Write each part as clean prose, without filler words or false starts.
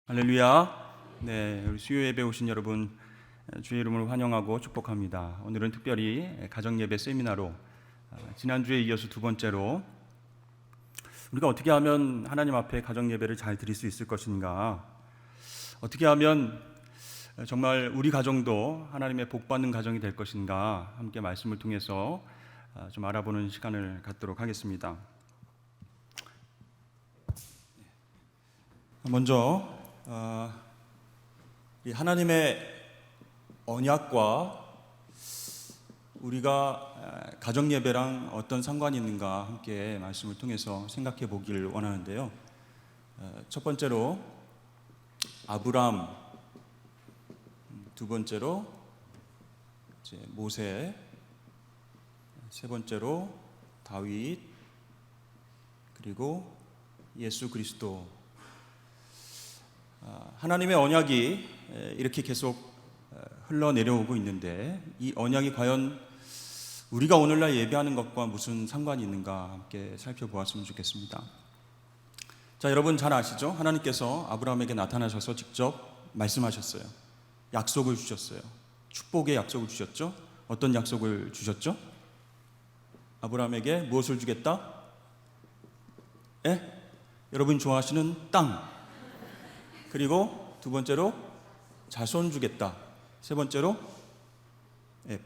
할렐루야. 네, 우리 수요 예배 오신 여러분 주의 이름으로 환영하고 축복합니다. 오늘은 특별히 가정 예배 세미나로 지난주에 이어서 두 번째로 우리가 어떻게 하면 하나님 앞에 가정 예배를 잘 드릴 수 있을 것인가, 어떻게 하면 정말 우리 가정도 하나님의 복 받는 가정이 될 것인가, 함께 말씀을 통해서 좀 알아보는 시간을 갖도록 하겠습니다. 먼저 이 하나님의 언약과 우리가 가정 예배랑 어떤 상관이 있는가 함께 말씀을 통해서 생각해 보기를 원하는데요. 첫 번째로 아브람, 두 번째로 이제 모세, 세 번째로 다윗, 그리고 예수 그리스도. 하나님의 언약이 이렇게 계속 흘러내려오고 있는데, 이 언약이 과연 우리가 오늘날 예배하는 것과 무슨 상관이 있는가 함께 살펴보았으면 좋겠습니다. 자, 여러분 잘 아시죠? 하나님께서 아브라함에게 나타나셔서 직접 말씀하셨어요. 약속을 주셨어요. 축복의 약속을 주셨죠? 어떤 약속을 주셨죠? 아브라함에게 무엇을 주겠다? 여러분이 좋아하시는 땅, 그리고 두 번째로 자손 주겠다, 세 번째로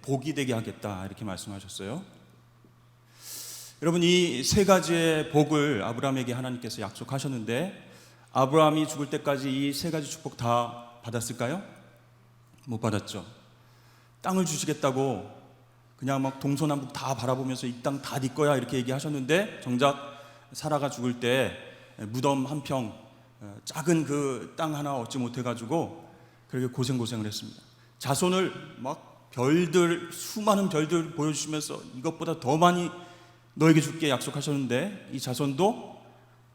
복이 되게 하겠다, 이렇게 말씀하셨어요. 여러분, 이 세 가지의 복을 아브라함에게 하나님께서 약속하셨는데, 아브라함이 죽을 때까지 이 세 가지 축복 다 받았을까요? 못 받았죠. 땅을 주시겠다고 그냥 막 동서남북 다 바라보면서 이 땅 다 네 거야 이렇게 얘기하셨는데, 정작 사라가 죽을 때 무덤 한 평, 작은 그 땅 하나 얻지 못해가지고 그렇게 고생을 했습니다. 자손을 막 별들, 수많은 별들 보여주시면서 이것보다 더 많이 너에게 줄게 약속하셨는데, 이 자손도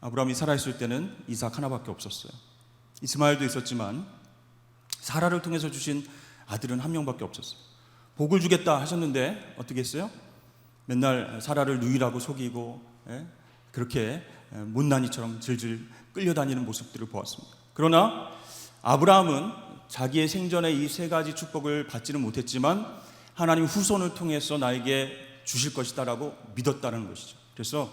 아브라함이 살아있을 때는 이삭 하나밖에 없었어요. 이스마엘도 있었지만 사라를 통해서 주신 아들은 한 명밖에 없었어요. 복을 주겠다 하셨는데 어떻게 했어요? 맨날 사라를 누이라고 속이고 그렇게 못난이처럼 질질 끌려다니는 모습들을 보았습니다. 그러나 아브라함은 자기의 생전에 이 세 가지 축복을 받지는 못했지만 하나님 후손을 통해서 나에게 주실 것이다 라고 믿었다는 것이죠. 그래서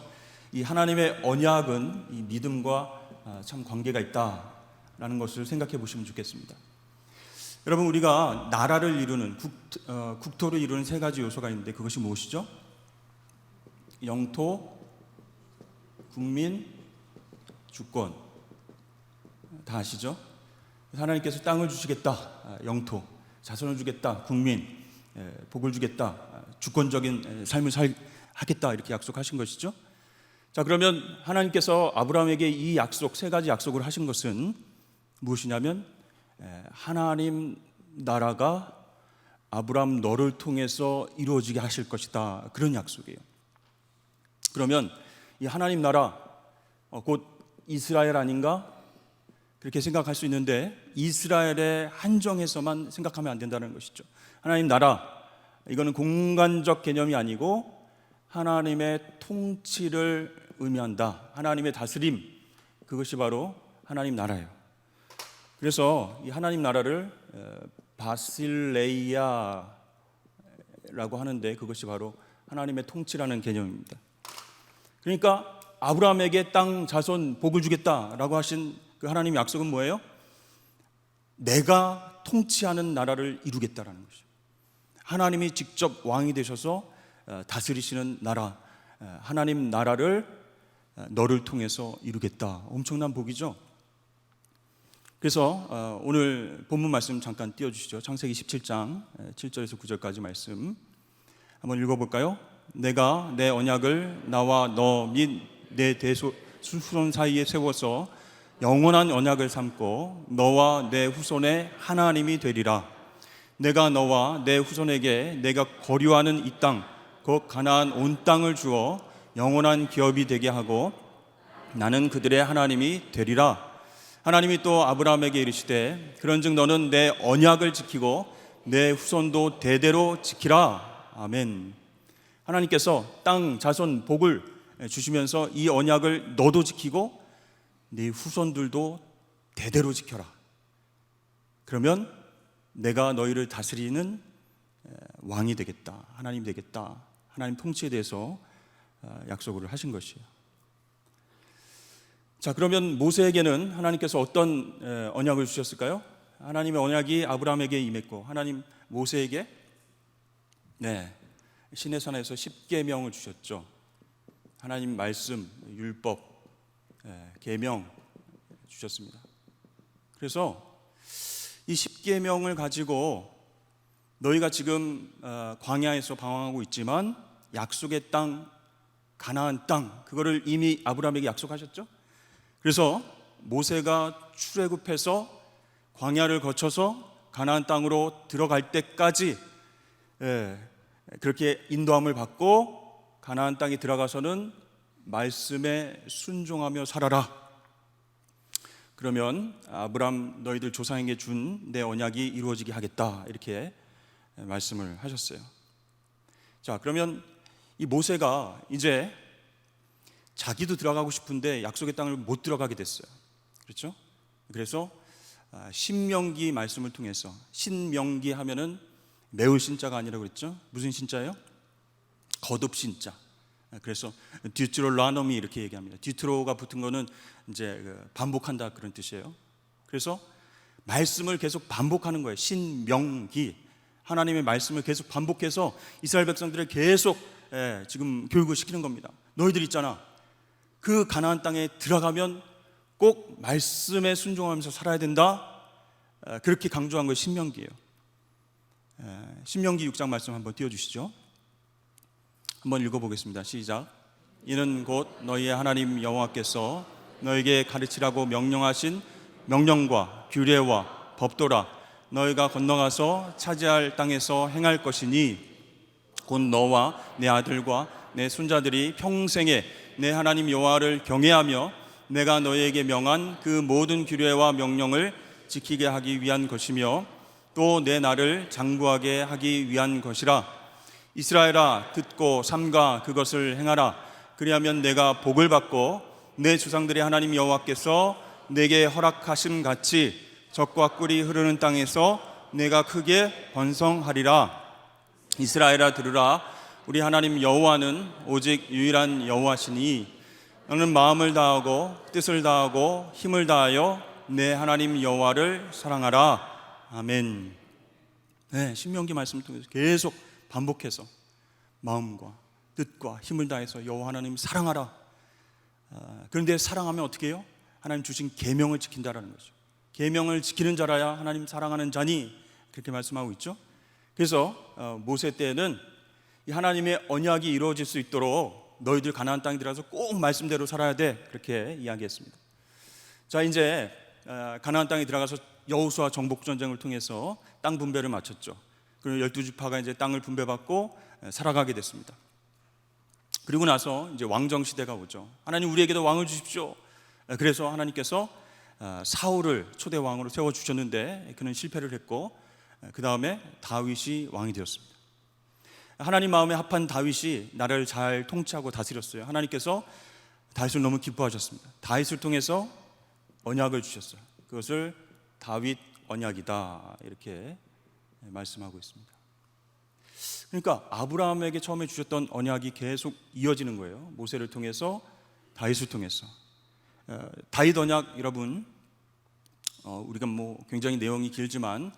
이 하나님의 언약은 이 믿음과 참 관계가 있다라는 것을 생각해 보시면 좋겠습니다. 여러분, 우리가 나라를 이루는 국토를 이루는 세 가지 요소가 있는데, 그것이 무엇이죠? 영토, 국민, 주권. 다 아시죠? 하나님께서 땅을 주시겠다, 영토, 자손을 주겠다, 국민, 복을 주겠다, 주권적인 삶을 하겠다, 이렇게 약속하신 것이죠. 자, 그러면 하나님께서 아브라함에게 이 약속, 세 가지 약속을 하신 것은 무엇이냐면, 하나님 나라가 아브라함 너를 통해서 이루어지게 하실 것이다, 그런 약속이에요. 그러면 이 하나님 나라, 곧 이스라엘 아닌가? 그렇게 생각할 수 있는데, 이스라엘의 한정에서만 생각하면 안 된다는 것이죠. 하나님 나라, 이거는 공간적 개념이 아니고 하나님의 통치를 의미한다. 하나님의 다스림, 그것이 바로 하나님 나라예요. 그래서 이 하나님 나라를 바실레이아라고 하는데, 그것이 바로 하나님의 통치라는 개념입니다. 그러니까 아브라함에게 땅, 자손, 복을 주겠다라고 하신 그 하나님의 약속은 뭐예요? 내가 통치하는 나라를 이루겠다라는 것이죠. 하나님이 직접 왕이 되셔서 다스리시는 나라, 하나님 나라를 너를 통해서 이루겠다. 엄청난 복이죠. 그래서 오늘 본문 말씀 잠깐 띄워주시죠. 창세기 17장 7절에서 9절까지 말씀 한번 읽어볼까요? 내가 내 언약을 나와 너 및 내 후손 사이에 세워서 영원한 언약을 삼고 너와 내 후손의 하나님이 되리라. 내가 너와 내 후손에게 내가 거류하는 이 땅, 곧 가나안 온 땅을 주어 영원한 기업이 되게 하고 나는 그들의 하나님이 되리라. 하나님이 또 아브라함에게 이르시되 그런즉 너는 내 언약을 지키고 내 후손도 대대로 지키라. 아멘. 하나님께서 땅, 자손, 복을 주시면서 이 언약을 너도 지키고 네 후손들도 대대로 지켜라. 그러면 내가 너희를 다스리는 왕이 되겠다, 하나님 되겠다. 하나님 통치에 대해서 약속을 하신 것이에요. 자, 그러면 모세에게는 하나님께서 어떤 언약을 주셨을까요? 하나님의 언약이 아브라함에게 임했고, 하나님 모세에게 시내산에서 10계명을 주셨죠. 하나님 말씀, 율법, 계명 주셨습니다. 그래서 이 10계명을 가지고 너희가 지금 광야에서 방황하고 있지만 약속의 땅, 가나안 땅, 그거를 이미 아브라함에게 약속하셨죠. 그래서 모세가 출애굽해서 광야를 거쳐서 가나안 땅으로 들어갈 때까지 그렇게 인도함을 받고 가나안 땅에 들어가서는 말씀에 순종하며 살아라. 그러면 아브라함 너희들 조상에게 준 내 언약이 이루어지게 하겠다, 이렇게 말씀을 하셨어요. 자, 그러면 이 모세가 이제 자기도 들어가고 싶은데 약속의 땅을 못 들어가게 됐어요. 그렇죠? 그래서 신명기 말씀을 통해서, 신명기 하면은 매울 신자가 아니라고 그랬죠? 무슨 신자예요? 거듭 신자. 그래서 듀트로라노미 이렇게 얘기합니다. 듀트로가 붙은 거는 이제 반복한다, 그런 뜻이에요. 그래서 말씀을 계속 반복하는 거예요. 신명기, 하나님의 말씀을 계속 반복해서 이스라엘 백성들을 계속 지금 교육을 시키는 겁니다. 너희들 있잖아, 그 가나안 땅에 들어가면 꼭 말씀에 순종하면서 살아야 된다. 그렇게 강조한 것이 신명기예요. 신명기 6장 말씀 한번 띄워주시죠. 한번 읽어보겠습니다. 시작. 이는 곧 너희의 하나님 여호와께서 너에게 가르치라고 명령하신 명령과 규례와 법도라. 너희가 건너가서 차지할 땅에서 행할 것이니 곧 너와 내 아들과 내 손자들이 평생에 내 하나님 여호와를 경외하며 내가 너희에게 명한 그 모든 규례와 명령을 지키게 하기 위한 것이며 또 내 나를 장구하게 하기 위한 것이라. 이스라엘아, 듣고 삼가 그것을 행하라. 그리하면 내가 복을 받고 내 조상들의 하나님 여호와께서 내게 허락하심 같이 젖과 꿀이 흐르는 땅에서 내가 크게 번성하리라. 이스라엘아, 들으라. 우리 하나님 여호와는 오직 유일한 여호와시니 너는 마음을 다하고 뜻을 다하고 힘을 다하여 내 하나님 여호와를 사랑하라. 아멘. 신명기 말씀을 통해서 계속 반복해서 마음과 뜻과 힘을 다해서 여호와 하나님 사랑하라. 그런데 사랑하면 어떻게 해요? 하나님 주신 계명을 지킨다라는 거죠. 계명을 지키는 자라야 하나님 사랑하는 자니, 그렇게 말씀하고 있죠. 그래서 모세 때는 이 하나님의 언약이 이루어질 수 있도록 너희들 가나안 땅에 들어가서 꼭 말씀대로 살아야 돼, 그렇게 이야기했습니다. 자, 이제 가나안 땅에 들어가서 여호수아 정복 전쟁을 통해서 땅 분배를 마쳤죠. 그리고 12지파가 이제 땅을 분배받고 살아가게 됐습니다. 그리고 나서 이제 왕정 시대가 오죠. 하나님 우리에게도 왕을 주십시오. 그래서 하나님께서 사울을 초대 왕으로 세워 주셨는데 그는 실패를 했고, 그 다음에 다윗이 왕이 되었습니다. 하나님 마음에 합한 다윗이 나라를 잘 통치하고 다스렸어요. 하나님께서 다윗을 너무 기뻐하셨습니다. 다윗을 통해서 언약을 주셨어요. 그것을 다윗 언약이다, 이렇게 말씀하고 있습니다. 그러니까 아브라함에게 처음에 주셨던 언약이 계속 이어지는 거예요. 모세를 통해서, 다윗을 통해서. 다윗 언약, 여러분, 우리가 굉장히 내용이 길지만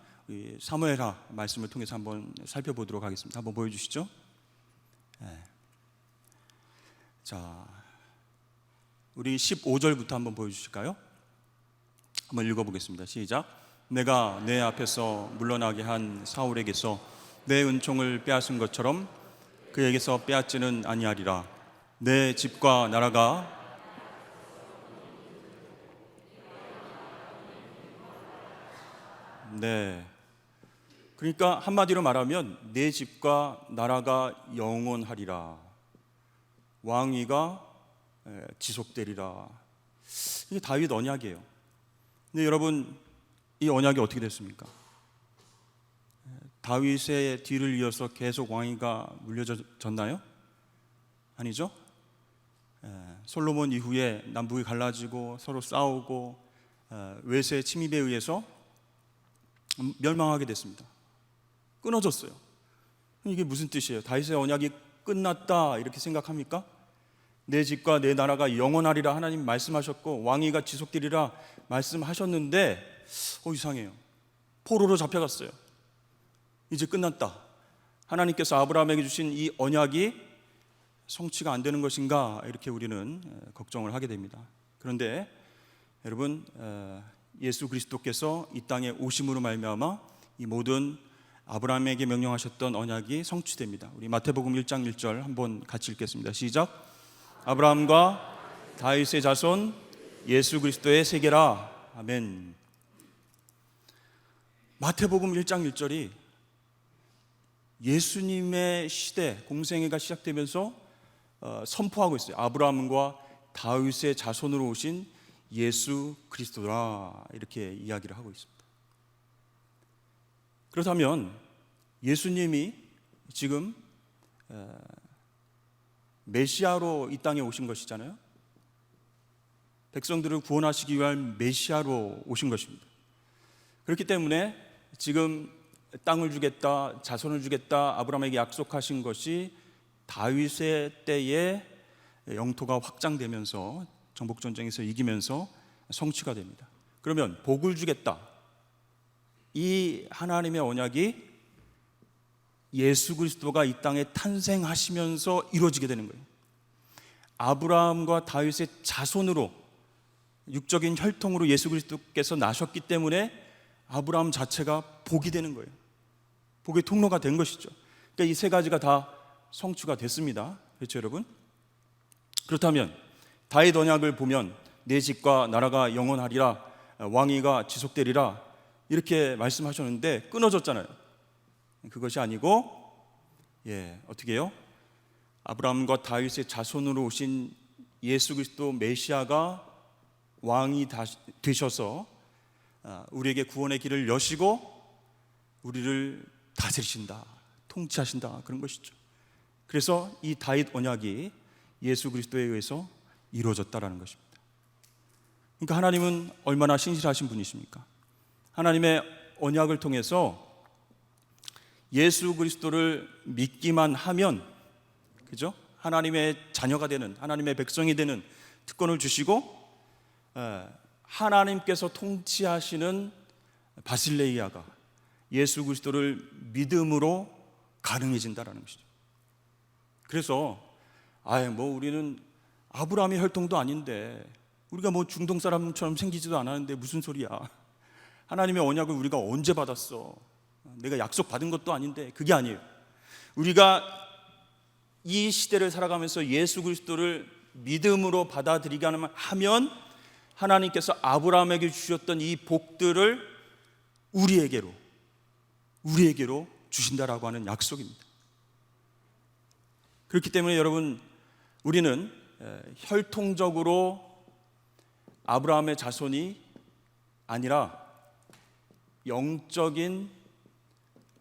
사무엘하 말씀을 통해서 한번 살펴보도록 하겠습니다. 한번 보여주시죠. 자, 우리 15절부터 한번 보여주실까요? 한번 읽어보겠습니다. 시작. 내가 내 앞에서 물러나게 한 사울에게서 내 은총을 빼앗은 것처럼 그에게서 빼앗지는 아니하리라. 내 집과 나라가 그러니까 한마디로 말하면 내 집과 나라가 영원하리라. 왕위가 지속되리라. 이게 다윗 언약이에요. 근데 여러분, 이 언약이 어떻게 됐습니까? 다윗의 뒤를 이어서 계속 왕위가 물려졌나요? 아니죠. 솔로몬 이후에 남북이 갈라지고 서로 싸우고 외세 침입에 의해서 멸망하게 됐습니다. 끊어졌어요. 이게 무슨 뜻이에요? 다윗의 언약이 끝났다 이렇게 생각합니까? 내 집과 내 나라가 영원하리라 하나님 말씀하셨고 왕위가 지속되리라 말씀하셨는데 이상해요. 포로로 잡혀갔어요. 이제 끝났다. 하나님께서 아브라함에게 주신 이 언약이 성취가 안 되는 것인가 이렇게 우리는 걱정을 하게 됩니다. 그런데 여러분, 예수 그리스도께서 이 땅에 오심으로 말미암아 이 모든 아브라함에게 명령하셨던 언약이 성취됩니다. 우리 마태복음 1장 1절 한번 같이 읽겠습니다. 시작. 아브라함과 다윗의 자손 예수 그리스도의 세계라. 아멘. 마태복음 1장 1절이 예수님의 시대 공생애가 시작되면서 선포하고 있어요. 아브라함과 다윗의 자손으로 오신 예수 그리스도라 이렇게 이야기를 하고 있습니다. 그렇다면 예수님이 지금 메시아로 이 땅에 오신 것이잖아요. 백성들을 구원하시기 위한 메시아로 오신 것입니다. 그렇기 때문에 지금 땅을 주겠다, 자손을 주겠다 아브라함에게 약속하신 것이 다윗의 때에 영토가 확장되면서 정복전쟁에서 이기면서 성취가 됩니다. 그러면 복을 주겠다, 이 하나님의 언약이 예수 그리스도가 이 땅에 탄생하시면서 이루어지게 되는 거예요. 아브라함과 다윗의 자손으로 육적인 혈통으로 예수 그리스도께서 나셨기 때문에 아브라함 자체가 복이 되는 거예요. 복의 통로가 된 것이죠. 그러니까 이 세 가지가 다 성취가 됐습니다. 그렇죠, 여러분? 그렇다면 다윗 언약을 보면 내 집과 나라가 영원하리라, 왕위가 지속되리라 이렇게 말씀하셨는데 끊어졌잖아요. 그것이 아니고 어떻게 해요? 아브라함과 다윗의 자손으로 오신 예수 그리스도 메시아가 왕이 되셔서 우리에게 구원의 길을 여시고 우리를 다스리신다, 통치하신다, 그런 것이죠. 그래서 이 다윗 언약이 예수 그리스도에 의해서 이루어졌다라는 것입니다. 그러니까 하나님은 얼마나 신실하신 분이십니까? 하나님의 언약을 통해서 예수 그리스도를 믿기만 하면, 그죠? 하나님의 자녀가 되는, 하나님의 백성이 되는 특권을 주시고 하나님께서 통치하시는 바실레이아가 예수 그리스도를 믿음으로 가능해진다라는 것이죠. 그래서 우리는 아브라함의 혈통도 아닌데, 우리가 중동 사람처럼 생기지도 않았는데 무슨 소리야? 하나님의 언약을 우리가 언제 받았어? 내가 약속 받은 것도 아닌데. 그게 아니에요. 우리가 이 시대를 살아가면서 예수 그리스도를 믿음으로 받아들이게 하면 하나님께서 아브라함에게 주셨던 이 복들을 우리에게로 주신다라고 하는 약속입니다. 그렇기 때문에 여러분, 우리는 혈통적으로 아브라함의 자손이 아니라 영적인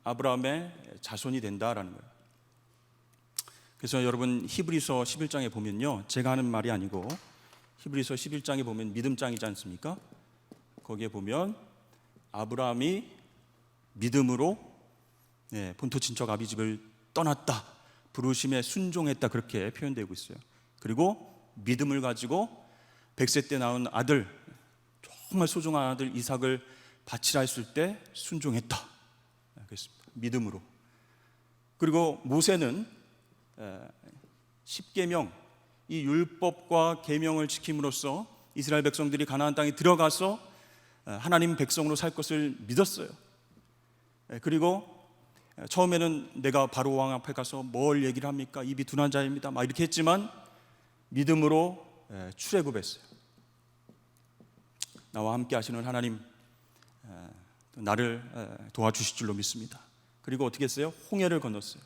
아브라함의 자손이 된다라는 거예요. 그래서 여러분, 히브리서 11장에 보면요, 제가 하는 말이 아니고 히브리서 11장에 보면 믿음장이지 않습니까? 거기에 보면 아브라함이 믿음으로 본토 친척 아비집을 떠났다, 부르심에 순종했다, 그렇게 표현되고 있어요. 그리고 믿음을 가지고 100세 때 낳은 아들, 정말 소중한 아들 이삭을 바치라 했을 때 순종했다, 그랬습니다. 믿음으로. 그리고 모세는 10계명, 이 율법과 계명을 지킴으로써 이스라엘 백성들이 가나안 땅에 들어가서 하나님 백성으로 살 것을 믿었어요. 그리고 처음에는 내가 바로 왕 앞에 가서 뭘 얘기를 합니까? 입이 둔한 자입니다, 막 이렇게 했지만 믿음으로 출애굽했어요. 나와 함께 하시는 하나님, 나를 도와주실 줄로 믿습니다. 그리고 어떻게 했어요? 홍해를 건넜어요.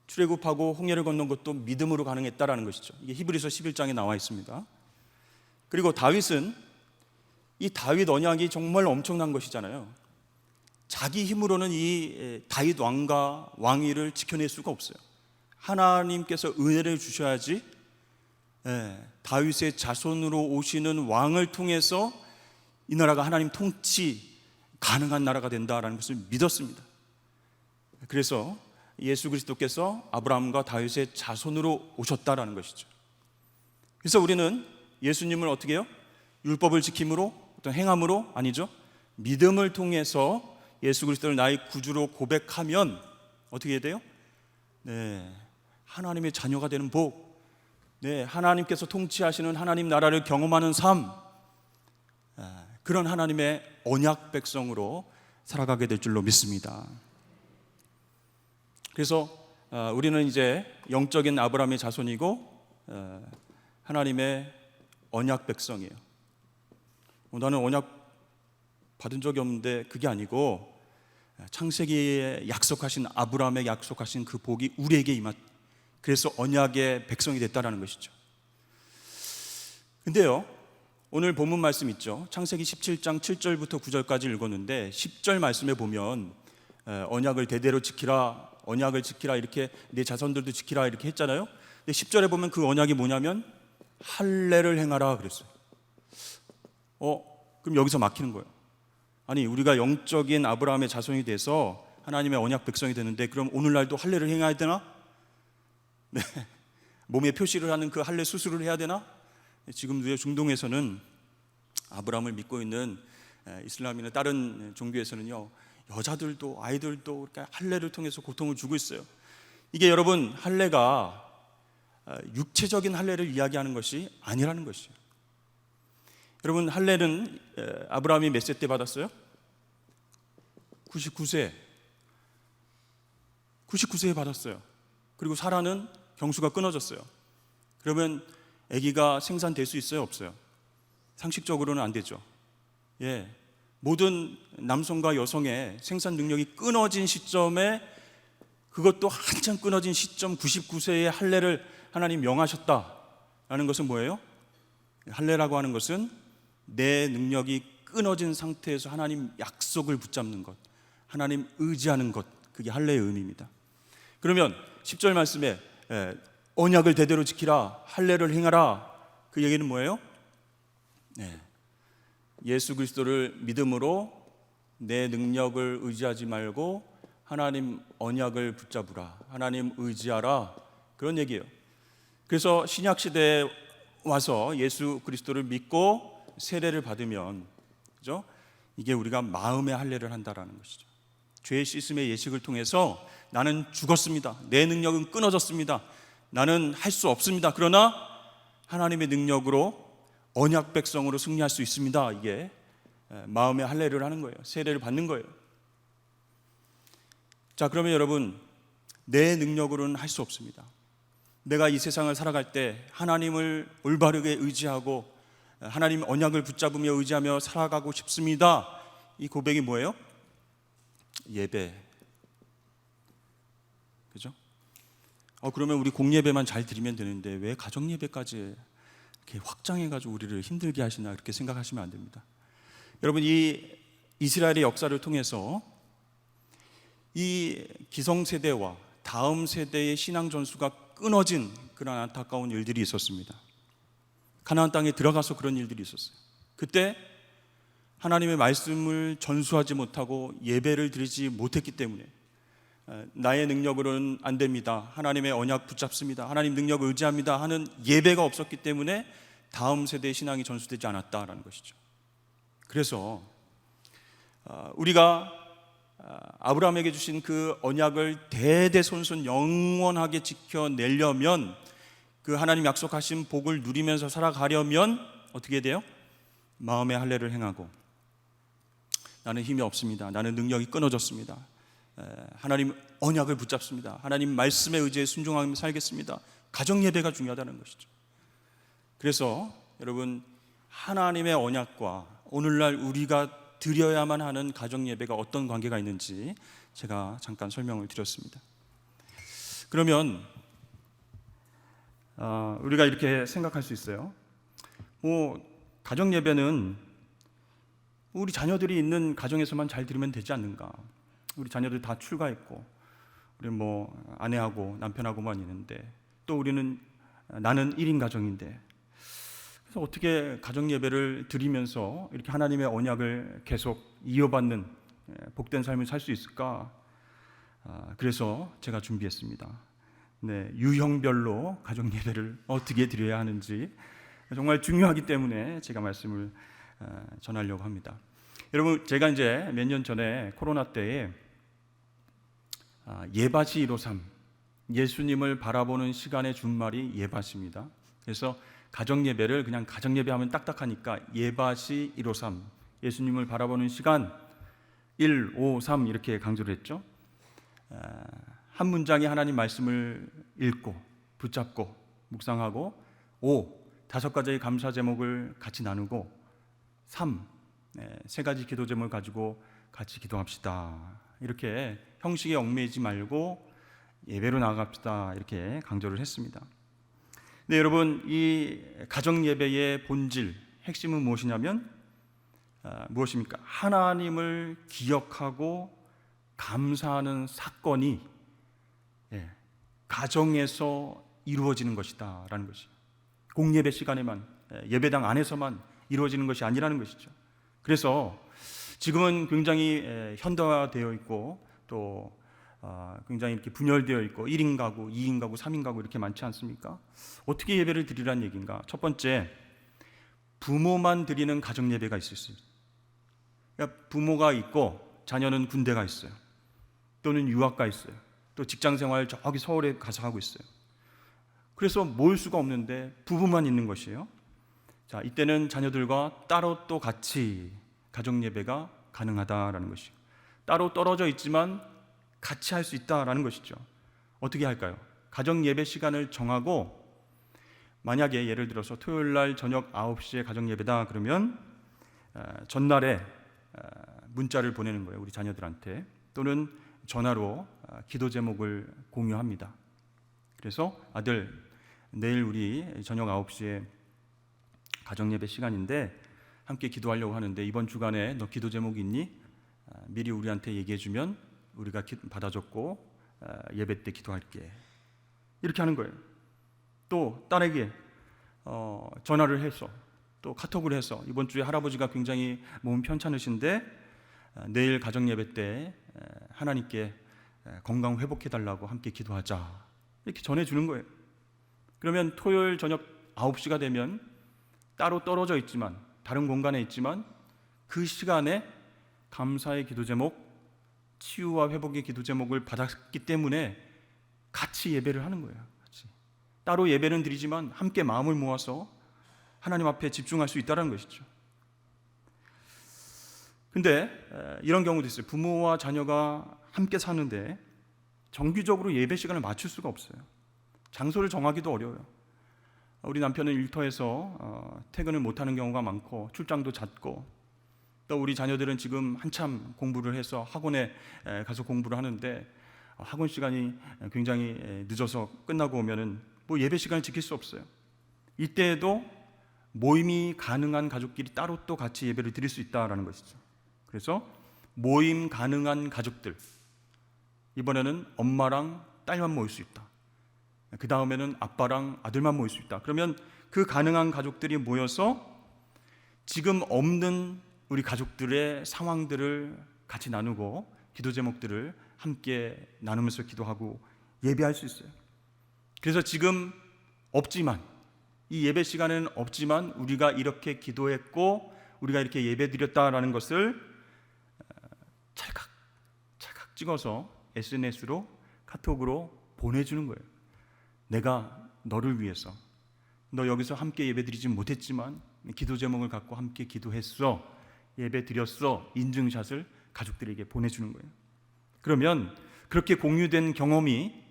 출애굽하고 홍해를 건넌 것도 믿음으로 가능했다라는 것이죠. 이게 히브리서 11장에 나와 있습니다. 그리고 다윗은, 이 다윗 언약이 정말 엄청난 것이잖아요. 자기 힘으로는 이 다윗 왕과 왕위를 지켜낼 수가 없어요. 하나님께서 은혜를 주셔야지 다윗의 자손으로 오시는 왕을 통해서 이 나라가 하나님 통치 가능한 나라가 된다라는 것을 믿었습니다. 그래서 예수 그리스도께서 아브라함과 다윗의 자손으로 오셨다라는 것이죠. 그래서 우리는 예수님을 어떻게 해요? 율법을 지킴으로, 어떤 행함으로? 아니죠. 믿음을 통해서 예수 그리스도를 나의 구주로 고백하면 어떻게 해야 돼요? 네, 하나님의 자녀가 되는 복, 네, 하나님께서 통치하시는 하나님 나라를 경험하는 삶, 그런 하나님의 언약 백성으로 살아가게 될 줄로 믿습니다. 그래서 우리는 이제 영적인 아브라함의 자손이고 하나님의 언약 백성이에요. 나는 언약 받은 적이 없는데, 그게 아니고 창세기에 약속하신 아브라함에게 약속하신 그 복이 우리에게 임한, 그래서 언약의 백성이 됐다라는 것이죠. 근데요, 오늘 본문 말씀 있죠. 창세기 17장 7절부터 9절까지 읽었는데 10절 말씀에 보면 언약을 대대로 지키라, 언약을 지키라, 이렇게 내 자손들도 지키라 이렇게 했잖아요. 근데 10절에 보면 그 언약이 뭐냐면 할례를 행하라 그랬어요. 그럼 여기서 막히는 거예요. 아니, 우리가 영적인 아브라함의 자손이 돼서 하나님의 언약 백성이 되는데, 그럼 오늘날도 할례를 행해야 되나? 네. 몸에 표시를 하는 그 할례 수술을 해야 되나? 지금도 중동에서는 아브라함을 믿고 있는 이슬람이나 다른 종교에서는요, 여자들도 아이들도 이렇게 할례를 통해서 고통을 주고 있어요. 이게 여러분, 할례가 육체적인 할례를 이야기하는 것이 아니라는 것이에요. 여러분, 할례는 아브라함이 몇 세 때 받았어요? 99세에 받았어요. 그리고 사라는 경수가 끊어졌어요. 그러면 아기가 생산될 수 있어요, 없어요? 상식적으로는 안 되죠. 예, 모든 남성과 여성의 생산 능력이 끊어진 시점에, 그것도 한참 끊어진 시점 99세의 할례를 하나님 명하셨다라는 것은 뭐예요? 할례라고 하는 것은 내 능력이 끊어진 상태에서 하나님 약속을 붙잡는 것, 하나님 의지하는 것, 그게 할례의 의미입니다. 그러면 10절 말씀에 언약을 대대로 지키라, 할례를 행하라, 그 얘기는 뭐예요? 네, 예수 그리스도를 믿음으로 내 능력을 의지하지 말고 하나님 언약을 붙잡으라, 하나님 의지하라, 그런 얘기예요. 그래서 신약 시대에 와서 예수 그리스도를 믿고 세례를 받으면, 그죠? 이게 우리가 마음의 할례를 한다라는 것이죠. 죄의 씻음의 예식을 통해서 나는 죽었습니다. 내 능력은 끊어졌습니다. 나는 할 수 없습니다. 그러나 하나님의 능력으로 언약 백성으로 승리할 수 있습니다. 이게 마음의 할례를 하는 거예요. 세례를 받는 거예요. 자, 그러면 여러분, 내 능력으로는 할 수 없습니다. 내가 이 세상을 살아갈 때 하나님을 올바르게 의지하고 하나님 언약을 붙잡으며 의지하며 살아가고 싶습니다. 이 고백이 뭐예요? 예배. 그죠? 그러면 우리 공예배만 잘 드리면 되는데 왜 가정예배까지 이렇게 확장해가지고 우리를 힘들게 하시나, 그렇게 생각하시면 안 됩니다. 여러분, 이 이스라엘의 역사를 통해서 이 기성세대와 다음 세대의 신앙 전수가 끊어진 그런 안타까운 일들이 있었습니다. 가나안 땅에 들어가서 그런 일들이 있었어요. 그때 하나님의 말씀을 전수하지 못하고 예배를 드리지 못했기 때문에, 나의 능력으로는 안 됩니다, 하나님의 언약 붙잡습니다, 하나님 능력을 의지합니다 하는 예배가 없었기 때문에 다음 세대의 신앙이 전수되지 않았다라는 것이죠. 그래서 우리가 아브라함에게 주신 그 언약을 대대손손 영원하게 지켜내려면, 그 하나님 약속하신 복을 누리면서 살아가려면 어떻게 돼요? 마음의 할례를 행하고, 나는 힘이 없습니다, 나는 능력이 끊어졌습니다, 하나님 언약을 붙잡습니다, 하나님 말씀에 의지해 순종하며 살겠습니다. 가정예배가 중요하다는 것이죠. 그래서 여러분, 하나님의 언약과 오늘날 우리가 드려야만 하는 가정예배가 어떤 관계가 있는지 제가 잠깐 설명을 드렸습니다. 그러면 우리가 이렇게 생각할 수 있어요. 가정예배는 우리 자녀들이 있는 가정에서만 잘 드리면 되지 않는가? 우리 자녀들 다 출가했고, 우리 아내하고 남편하고만 있는데, 또 우리는, 나는 1인 가정인데, 그래서 어떻게 가정 예배를 드리면서 이렇게 하나님의 언약을 계속 이어받는 복된 삶을 살 수 있을까? 그래서 제가 준비했습니다. 네, 유형별로 가정 예배를 어떻게 드려야 하는지 정말 중요하기 때문에 제가 말씀을 전하려고 합니다. 여러분, 제가 이제 몇 년 전에 코로나 때에 예밭이 153, 예수님을 바라보는 시간의 준말이 예밭입니다. 그래서 가정 예배를 그냥 가정 예배하면 딱딱하니까 예밭이 153, 예수님을 바라보는 시간 153 이렇게 강조를 했죠. 한 문장에 하나님 말씀을 읽고 붙잡고 묵상하고 5, 5가지의 감사 제목을 같이 나누고 3, 3가지 기도 제목을 가지고 같이 기도합시다. 이렇게 형식에 얽매이지 말고 예배로 나아갑시다. 이렇게 강조를 했습니다. 네, 여러분, 이 가정 예배의 본질, 핵심은 무엇이냐면 무엇입니까? 하나님을 기억하고 감사하는 사건이 가정에서 이루어지는 것이다 라는 것이죠. 공예배 시간에만, 예배당 안에서만 이루어지는 것이 아니라는 것이죠. 그래서 지금은 굉장히 현대화되어 있고 또 굉장히 이렇게 분열되어 있고 1인 가구, 2인 가구, 3인 가구 이렇게 많지 않습니까? 어떻게 예배를 드리라는 얘기인가? 첫 번째, 부모만 드리는 가정 예배가 있을 수 있어요. 그러니까 부모가 있고 자녀는 군대가 있어요. 또는 유학가 있어요. 또 직장 생활 저기 서울에 가서 하고 있어요. 그래서 모일 수가 없는데 부부만 있는 것이에요. 자, 이때는 자녀들과 따로 또 같이 가정 예배가 가능하다라는 것이죠. 따로 떨어져 있지만 같이 할 수 있다라는 것이죠. 어떻게 할까요? 가정 예배 시간을 정하고 만약에 예를 들어서 토요일 날 저녁 9시에 가정 예배다 그러면 전날에 문자를 보내는 거예요. 우리 자녀들한테. 또는 전화로 기도 제목을 공유합니다. 그래서 아들, 내일 우리 저녁 9시에 가정 예배 시간인데 함께 기도하려고 하는데 이번 주간에 너 기도 제목이 있니? 미리 우리한테 얘기해 주면 우리가 받아줬고 예배 때 기도할게. 이렇게 하는 거예요. 또 딸에게 전화를 해서 또 카톡을 해서 이번 주에 할아버지가 굉장히 몸 편찮으신데 내일 가정 예배 때 하나님께 건강 회복해 달라고 함께 기도하자. 이렇게 전해주는 거예요. 그러면 토요일 저녁 9시가 되면 따로 떨어져 있지만 다른 공간에 있지만 그 시간에 감사의 기도 제목, 치유와 회복의 기도 제목을 받았기 때문에 같이 예배를 하는 거예요. 같이. 따로 예배는 드리지만 함께 마음을 모아서 하나님 앞에 집중할 수 있다는 것이죠. 근데 이런 경우도 있어요. 부모와 자녀가 함께 사는데 정기적으로 예배 시간을 맞출 수가 없어요. 장소를 정하기도 어려워요. 우리 남편은 일터에서 퇴근을 못하는 경우가 많고 출장도 잦고 또 우리 자녀들은 지금 한참 공부를 해서 학원에 가서 공부를 하는데 학원 시간이 굉장히 늦어서 끝나고 오면은 뭐 예배 시간을 지킬 수 없어요. 이때에도 모임이 가능한 가족끼리 따로 또 같이 예배를 드릴 수 있다라는 것이죠. 그래서 모임 가능한 가족들, 이번에는 엄마랑 딸만 모일 수 있다. 그 다음에는 아빠랑 아들만 모일 수 있다. 그러면 그 가능한 가족들이 모여서 지금 없는 우리 가족들의 상황들을 같이 나누고 기도 제목들을 함께 나누면서 기도하고 예배할 수 있어요. 그래서 지금 없지만 이 예배 시간에는 없지만 우리가 이렇게 기도했고 우리가 이렇게 예배 드렸다라는 것을 찰칵 찍어서 SNS로 카톡으로 보내주는 거예요. 내가 너를 위해서 너 여기서 함께 예배 드리지 못했지만 기도 제목을 갖고 함께 기도했어, 예배 드렸어, 인증샷을 가족들에게 보내주는 거예요. 그러면 그렇게 공유된 경험이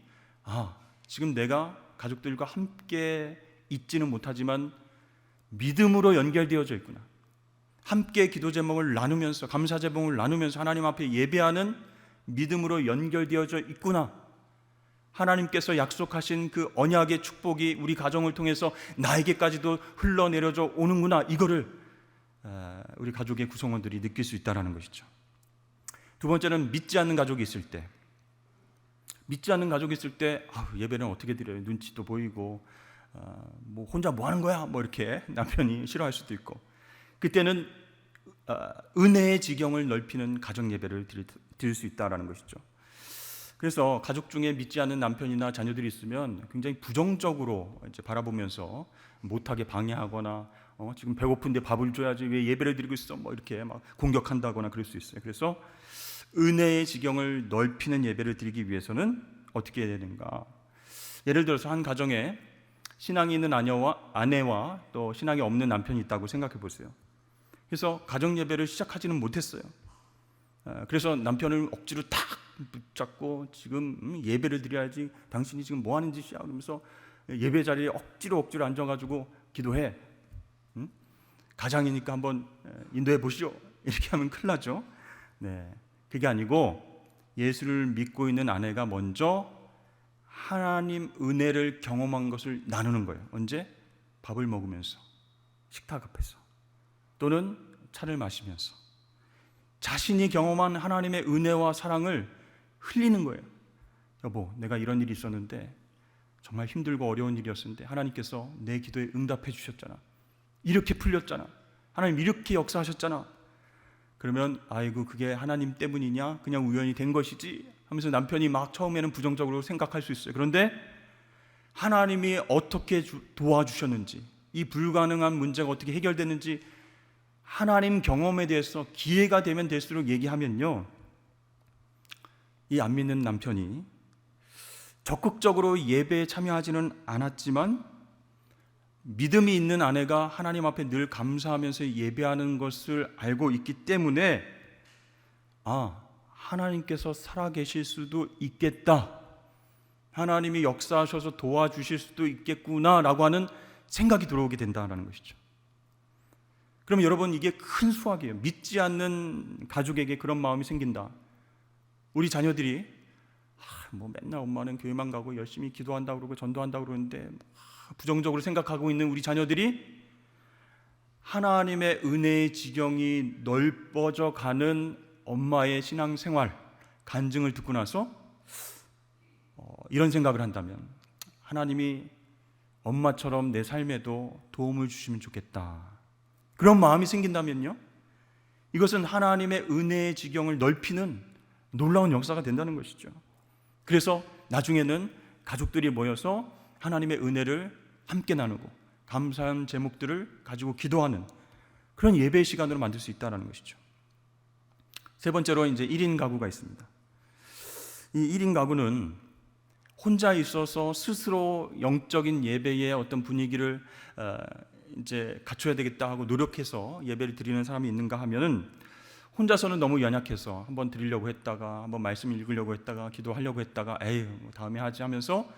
지금 내가 가족들과 함께 있지는 못하지만 믿음으로 연결되어져 있구나. 함께 기도 제목을 나누면서 감사 제목을 나누면서 하나님 앞에 예배하는 믿음으로 연결되어져 있구나. 하나님께서 약속하신 그 언약의 축복이 우리 가정을 통해서 나에게까지도 흘러내려져 오는구나. 이거를 우리 가족의 구성원들이 느낄 수 있다는 것이죠. 두 번째는 믿지 않는 가족이 있을 때, 예배는 어떻게 드려요? 눈치도 보이고 뭐 혼자 뭐 하는 거야? 뭐 이렇게 남편이 싫어할 수도 있고, 그때는 은혜의 지경을 넓히는 가정 예배를 드릴 수 있다라는 것이죠. 그래서 가족 중에 믿지 않는 남편이나 자녀들이 있으면 굉장히 부정적으로 이제 바라보면서 못하게 방해하거나 지금 배고픈데 밥을 줘야지 왜 예배를 드리고 있어? 뭐 이렇게 막 공격한다거나 그럴 수 있어요. 그래서 은혜의 지경을 넓히는 예배를 드리기 위해서는 어떻게 해야 되는가? 예를 들어서 한 가정에 신앙이 있는 아내와 또 신앙이 없는 남편이 있다고 생각해 보세요. 그래서 가정 예배를 시작하지는 못했어요. 그래서 남편을 억지로 탁 붙잡고 지금 예배를 드려야지, 당신이 지금 뭐 하는 짓이야? 그러면서 예배 자리에 억지로 앉아가지고 기도해. 가장이니까 한번 인도해 보시오. 이렇게 하면 큰일 나죠. 네, 그게 아니고 예수를 믿고 있는 아내가 먼저 하나님 은혜를 경험한 것을 나누는 거예요. 언제? 밥을 먹으면서, 식탁 앞에서, 또는 차를 마시면서 자신이 경험한 하나님의 은혜와 사랑을 흘리는 거예요. 여보, 내가 이런 일이 있었는데 정말 힘들고 어려운 일이었는데 하나님께서 내 기도에 응답해 주셨잖아. 이렇게 풀렸잖아. 하나님 이렇게 역사하셨잖아. 그러면 아이고 그게 하나님 때문이냐? 그냥 우연히 된 것이지 하면서 남편이 막 처음에는 부정적으로 생각할 수 있어요. 그런데 하나님이 어떻게 도와주셨는지, 이 불가능한 문제가 어떻게 해결됐는지 하나님 경험에 대해서 기회가 되면 될수록 얘기하면요, 이 안 믿는 남편이 적극적으로 예배에 참여하지는 않았지만 믿음이 있는 아내가 하나님 앞에 늘 감사하면서 예배하는 것을 알고 있기 때문에 하나님께서 살아계실 수도 있겠다, 하나님이 역사하셔서 도와주실 수도 있겠구나라고 하는 생각이 들어오게 된다는 것이죠. 그럼 여러분, 이게 큰 수확이에요. 믿지 않는 가족에게 그런 마음이 생긴다. 우리 자녀들이 뭐 맨날 엄마는 교회만 가고 열심히 기도한다고 그러고 전도한다고 그러는데 부정적으로 생각하고 있는 우리 자녀들이 하나님의 은혜의 지경이 넓어져 가는 엄마의 신앙생활 간증을 듣고 나서 이런 생각을 한다면, 하나님이 엄마처럼 내 삶에도 도움을 주시면 좋겠다, 그런 마음이 생긴다면요, 이것은 하나님의 은혜의 지경을 넓히는 놀라운 역사가 된다는 것이죠. 그래서 나중에는 가족들이 모여서 하나님의 은혜를 함께 나누고 감사한 제목들을 가지고 기도하는 그런 예배 시간으로 만들 수 있다는 것이죠. 세 번째로 이제 1인 가구가 있습니다. 이 1인 가구는 혼자 있어서 스스로 영적인 예배의 어떤 분위기를 이제 갖춰야 되겠다 하고 노력해서 예배를 드리는 사람이 있는가 하면은, 혼자서는 너무 연약해서 한번 드리려고 했다가 한번 말씀 읽으려고 했다가 기도하려고 했다가 에이 뭐 다음에 하지 하면서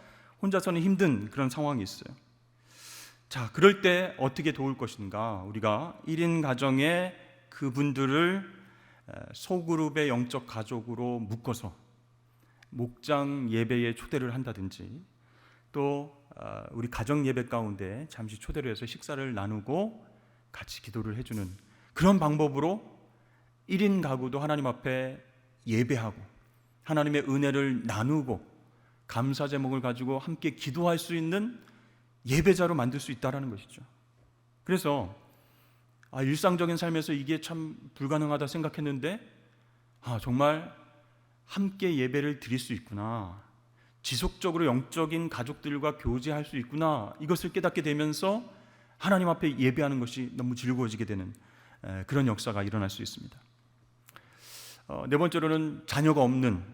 혼자서는 힘든 그런 상황이 있어요. 자, 그럴 때 어떻게 도울 것인가? 우리가 1인 가정의 그분들을 소그룹의 영적 가족으로 묶어서 목장 예배에 초대를 한다든지, 또 우리 가정 예배 가운데 잠시 초대를 해서 식사를 나누고 같이 기도를 해주는 그런 방법으로 1인 가구도 하나님 앞에 예배하고 하나님의 은혜를 나누고 감사 제목을 가지고 함께 기도할 수 있는 예배자로 만들 수 있다는 것이죠. 그래서 일상적인 삶에서 이게 참 불가능하다 생각했는데 정말 함께 예배를 드릴 수 있구나, 지속적으로 영적인 가족들과 교제할 수 있구나, 이것을 깨닫게 되면서 하나님 앞에 예배하는 것이 너무 즐거워지게 되는 그런 역사가 일어날 수 있습니다. 네 번째로는 자녀가 없는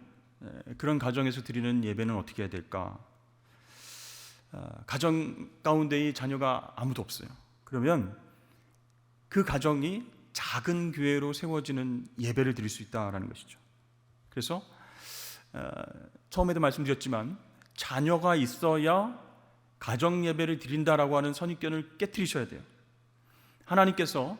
그런 가정에서 드리는 예배는 어떻게 해야 될까? 가정 가운데 이 자녀가 아무도 없어요. 그러면 그 가정이 작은 교회로 세워지는 예배를 드릴 수 있다는 것이죠. 그래서 처음에도 말씀드렸지만 자녀가 있어야 가정 예배를 드린다라고 하는 선입견을 깨트리셔야 돼요. 하나님께서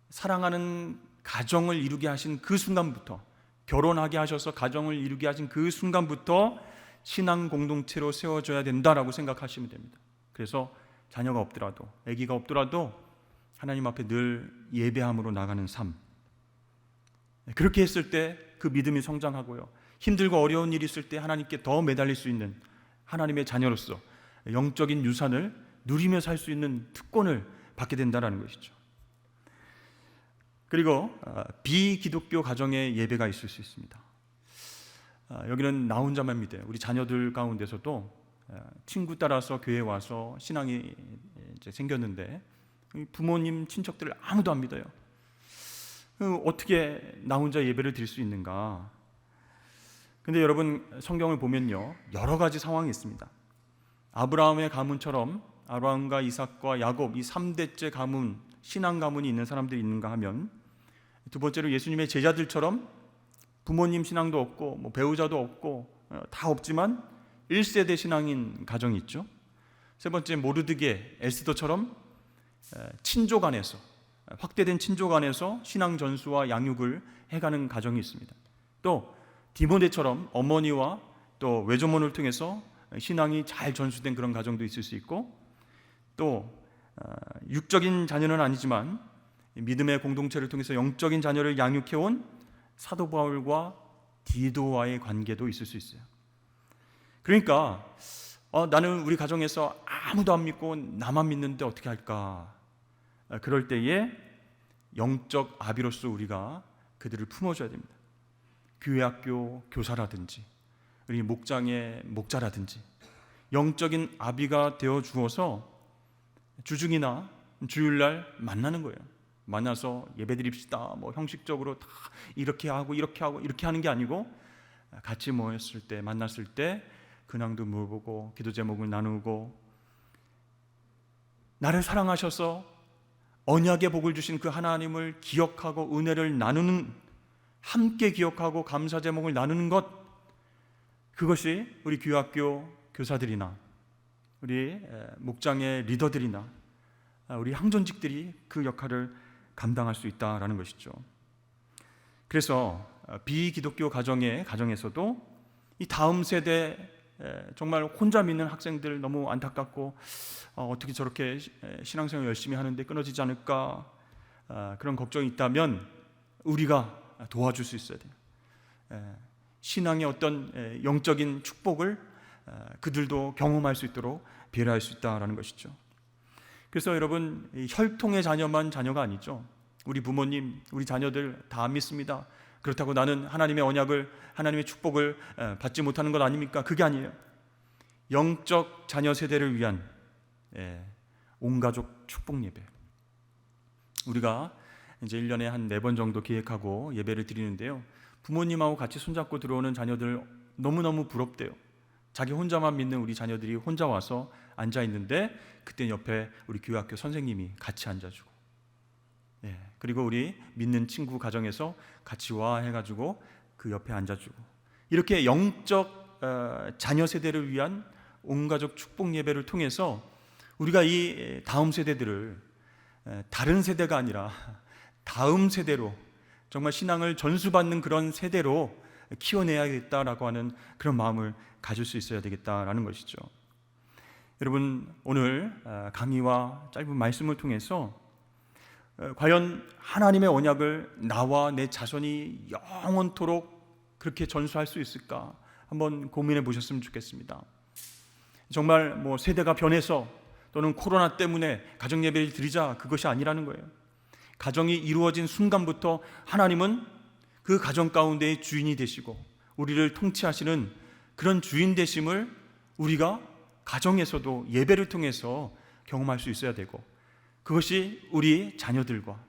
사랑하는 가정을 이루게 하신 그 순간부터, 결혼하게 하셔서 가정을 이루게 하신 그 순간부터 신앙 공동체로 세워져야 된다라고 생각하시면 됩니다. 그래서 자녀가 없더라도, 아기가 없더라도 하나님 앞에 늘 예배함으로 나가는 삶, 그렇게 했을 때 그 믿음이 성장하고요, 힘들고 어려운 일이 있을 때 하나님께 더 매달릴 수 있는 하나님의 자녀로서 영적인 유산을 누리며 살 수 있는 특권을 받게 된다는 것이죠. 그리고 비기독교 가정의 예배가 있을 수 있습니다. 여기는 나 혼자만 믿어요. 우리 자녀들 가운데서도 친구 따라서 교회에 와서 신앙이 이제 생겼는데 부모님, 친척들 아무도 안 믿어요. 어떻게 나 혼자 예배를 드릴 수 있는가? 근데 여러분, 성경을 보면요, 여러 가지 상황이 있습니다. 아브라함의 가문처럼 아브라함과 이삭과 야곱, 이 3대째 가문, 신앙 가문이 있는 사람들이 있는가 하면, 두 번째로 예수님의 제자들처럼 부모님 신앙도 없고 뭐 배우자도 없고 다 없지만 1세대 신앙인 가정이 있죠. 세 번째, 모르드게, 에스더처럼 친족 안에서, 확대된 친족 안에서 신앙 전수와 양육을 해가는 가정이 있습니다. 또 디모데처럼 어머니와 또 외조모를 통해서 신앙이 잘 전수된 그런 가정도 있을 수 있고, 또 육적인 자녀는 아니지만 믿음의 공동체를 통해서 영적인 자녀를 양육해온 사도 바울과 디도와의 관계도 있을 수 있어요. 그러니까 나는 우리 가정에서 아무도 안 믿고 나만 믿는데 어떻게 할까? 그럴 때에 영적 아비로서 우리가 그들을 품어줘야 됩니다. 교회학교 교사라든지 우리 목장의 목자라든지 영적인 아비가 되어 주어서 주중이나 주일날 만나는 거예요. 만나서 예배드립시다, 뭐 형식적으로 다 이렇게 하고 이렇게 하는 게 아니고, 같이 모였을 때, 만났을 때 근황도 물어보고 기도 제목을 나누고, 나를 사랑하셔서 언약의 복을 주신 그 하나님을 기억하고 은혜를 나누는, 함께 기억하고 감사 제목을 나누는 것, 그것이 우리 교회학교 교사들이나 우리 목장의 리더들이나 우리 항전직들이 그 역할을 감당할 수 있다라는 것이죠. 그래서 비기독교 가정에서도 이 다음 세대, 정말 혼자 믿는 학생들 너무 안타깝고 어떻게 저렇게 신앙생활 열심히 하는데 끊어지지 않을까, 그런 걱정이 있다면 우리가 도와줄 수 있어야 돼요. 신앙의 어떤 영적인 축복을 그들도 경험할 수 있도록 배려할 수 있다라는 것이죠. 그래서 여러분, 혈통의 자녀만 자녀가 아니죠. 우리 부모님, 우리 자녀들 다 안 믿습니다. 그렇다고 나는 하나님의 언약을, 하나님의 축복을 받지 못하는 것 아닙니까? 그게 아니에요. 영적 자녀 세대를 위한 온가족 축복 예배, 우리가 이제 1년에 한 4번 정도 기획하고 예배를 드리는데요, 부모님하고 같이 손잡고 들어오는 자녀들 너무너무 부럽대요. 자기 혼자만 믿는 우리 자녀들이 혼자 와서 앉아 있는데 그때 옆에 우리 교회학교 선생님이 같이 앉아주고, 그리고 우리 믿는 친구 가정에서 같이 와 해가지고 그 옆에 앉아주고, 이렇게 영적 자녀 세대를 위한 온가족 축복 예배를 통해서 우리가 이 다음 세대들을 다른 세대가 아니라 다음 세대로, 정말 신앙을 전수받는 그런 세대로 키워내야겠다라고 하는 그런 마음을 가질 수 있어야 되겠다라는 것이죠. 여러분, 오늘 강의와 짧은 말씀을 통해서 과연 하나님의 언약을 나와 내 자손이 영원토록 그렇게 전수할 수 있을까 한번 고민해 보셨으면 좋겠습니다. 정말 뭐 세대가 변해서 또는 코로나 때문에 가정 예배를 드리자, 그것이 아니라는 거예요. 가정이 이루어진 순간부터 하나님은 그 가정 가운데의 주인이 되시고 우리를 통치하시는 그런 주인 되심을 우리가 가정에서도 예배를 통해서 경험할 수 있어야 되고, 그것이 우리 자녀들과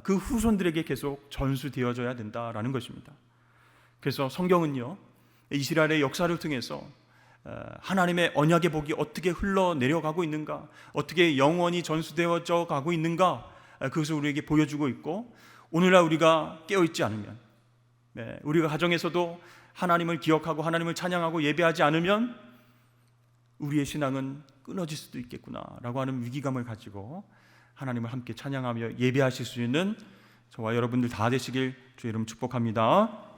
그 후손들에게 계속 전수되어져야 된다라는 것입니다. 그래서 성경은요, 이스라엘의 역사를 통해서 하나님의 언약의 복이 어떻게 흘러내려가고 있는가, 어떻게 영원히 전수되어져 가고 있는가, 그것을 우리에게 보여주고 있고, 오늘날 우리가 깨어있지 않으면, 우리가 가정에서도 하나님을 기억하고 하나님을 찬양하고 예배하지 않으면 우리의 신앙은 끊어질 수도 있겠구나라고 하는 위기감을 가지고 하나님을 함께 찬양하며 예배하실 수 있는 저와 여러분들 다 되시길 주의 이름 축복합니다.